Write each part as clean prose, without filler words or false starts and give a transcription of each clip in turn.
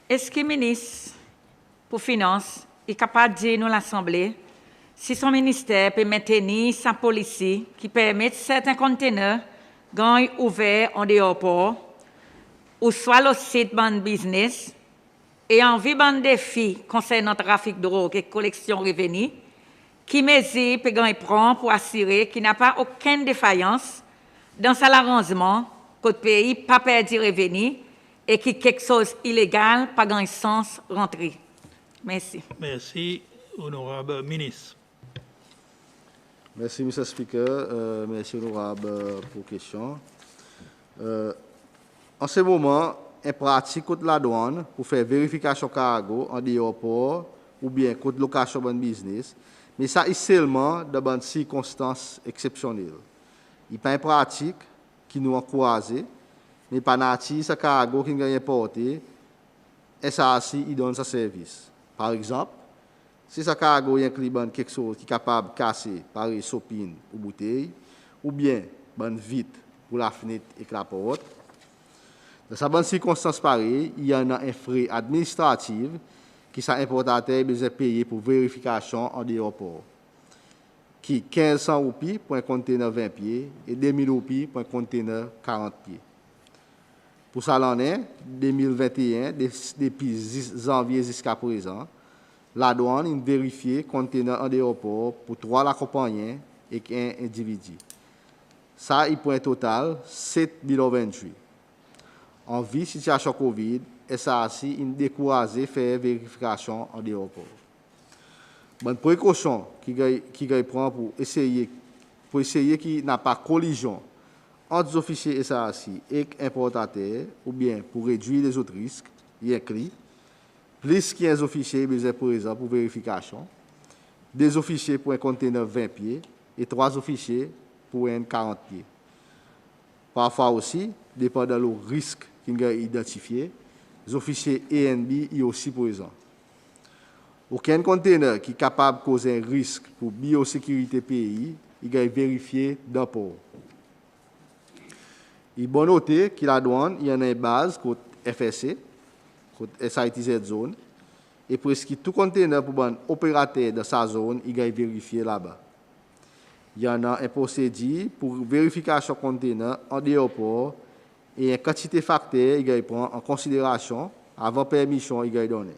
Est-ce que le ministre pour Finances est capable de dire nous l'Assemblée si son ministère peut maintenir sa politique qui permet certains conteneurs gagnent ouverts en dehors port ou soit le site ban business et en vue ban défi concernant le trafic de drogue et collection revenus, qui mesure peut prendre pour assurer qu'il n'y a pas aucune défaillance dans son arrangement que le pays pas perdu revenu et que quelque chose d'illégal pas gagne sens rentrer. Merci. Merci, honorable ministre. Merci, M. le Speaker. Merci, honorable, pour la question. En ce moment, un pratique contre la douane pour faire vérification cargo en dehors port ou bien contre location de business, mais ça est seulement dans des circonstances exceptionnelles. Il n'y a pas une pratique qui nous encourage, mais pas natif, ce cargo qui est importé, et ça aussi, il donne sa service. Par exemple, si ce cargo inclut quelque chose qui est capable de casser par une sopine ou bouteille, ou bien une vitre pour la fenêtre et la porte, dans ces circonstances pareilles, il y en a un frais administratif qui sont importateurs besoin payer pour vérification en dehors port, qui 1500 roupies pour un conteneur 20 pieds et 2000 roupies pour un conteneur 40 pieds. Pour ça, l'année 2021, depuis janvier jusqu'à présent, la douane a vérifié le conteneur en dehors port pour 3 accompagnants et 1 individu. Ça, il point total 7,28. En vie situation Covid, et ça aussi, il découragé faire vérification en dehors port. Bonne précaution qui prend pour essayer qu'il n'y ait pas de collision entre les officiers SASI et les importateurs, ou bien pour réduire les autres risques, il y a écrit, plus qu'il y a des officiers par exemple, pour vérification, 2 officiers pour un conteneur 20 pieds et 3 officiers pour un 40 pieds. Parfois aussi, dépendant du risque qui est identifié, les officiers ENB sont aussi présents. Aucun conteneur qui est capable de causer un risque pour la biosécurité pays, il est vérifié dans le port. Il est bon noter que la douane, il y a une base contre FSC, contre SITZ zone, et presque tout conteneur pour un opérateur de sa zone, il est vérifié là-bas. Il y en a un procédé pour vérification conteneur en dehors port et une quantité de facteurs il prend en considération avant permission il est donné.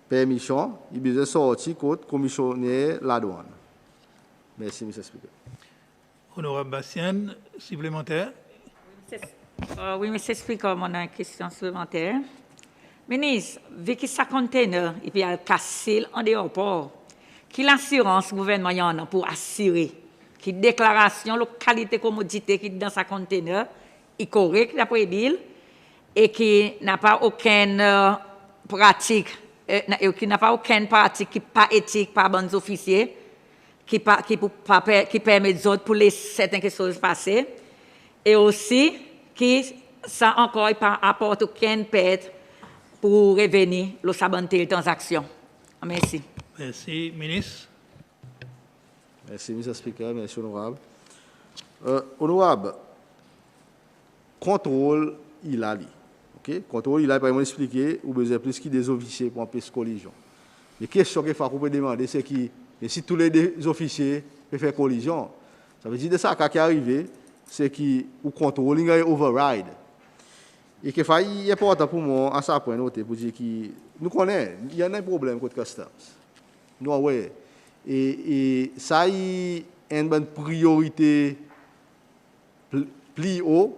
Permission, il besoin sortir contre commissionnaire la douane. Merci, M. le Speaker. Honorable Bastien, supplémentaire. Oui, M. le Speaker, on a une question supplémentaire. Ministre, vu que ça conteneur et puis il cassé en dehors port, quelle assurance gouvernement y en a pour assurer que la déclaration de qualité commodité qui est dans sa conteneur est correcte d'après Bill et qui n'a pas aucune pratique, qui n'a pas aucune pratique qui n'est pas éthique par bons officiers, qui permet aux autres pour les certaines choses passer, et aussi qui ça encore apporte aucune perte pour revenir le sabanter les transactions. Merci. Merci, ministre. Merci, M. le Speaker. Merci, honorable. Honorable, contrôle, il a dit. Okay? Contrôle, il a par exemple expliqué, ou besoin plus que des officiers pour empêcher collision. Les questions qu'il faut qu'on peut demander, c'est que si tous les officiers peuvent faire collision, ça veut dire que ça qui est arrivé, c'est que le contrôle, il a override. Et qu'il est important pour moi, à ça point noter, pour dire que nous connaissons, il y a un problème contre customs. Nous, ouais. Et ça, il y a une bonne priorité plus haut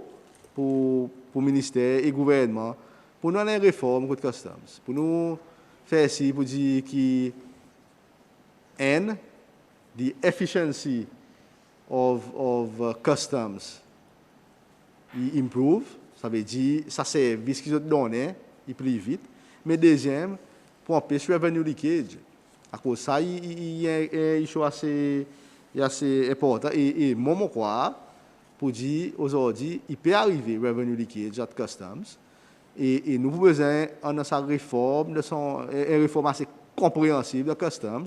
pour le ministère et le gouvernement pour nous avoir une réforme contre customs. Pour nous faire ci, pour dire que the efficiency of customs improve. Ça veut dire que ça service qu'ils ont donné, il plus vite. Mais deuxième, pour empêcher le revenue leakage. À cause de ça, il y a une chose assez importante. Et moi, je crois, pour dire aujourd'hui, il peut arriver revenue leakage à customs. Et nous avons besoin de sa réforme, une réforme assez compréhensible de customs.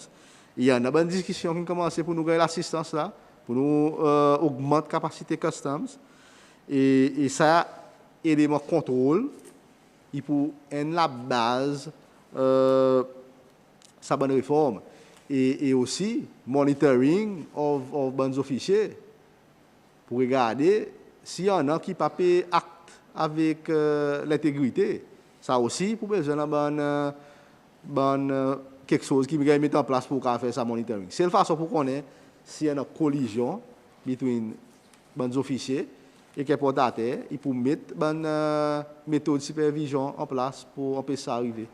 Il y a une bonne discussion qui commence pour nous gagner l'assistance là, pour nous augmenter la capacité customs. Et ça, élément contrôle, il pour en la base sa bonne réforme et aussi monitoring of bonnes officiers pour regarder s'il y en a qui pas fait acte avec l'intégrité. Ça aussi pour besoin de quelque chose qui va mettre en place pour faire ça monitoring. C'est la façon pour qu'on ait s'il y a une collision entre les officiers et les portateurs, il faut mettre une méthode de supervision en place pour empêcher ça d'arriver.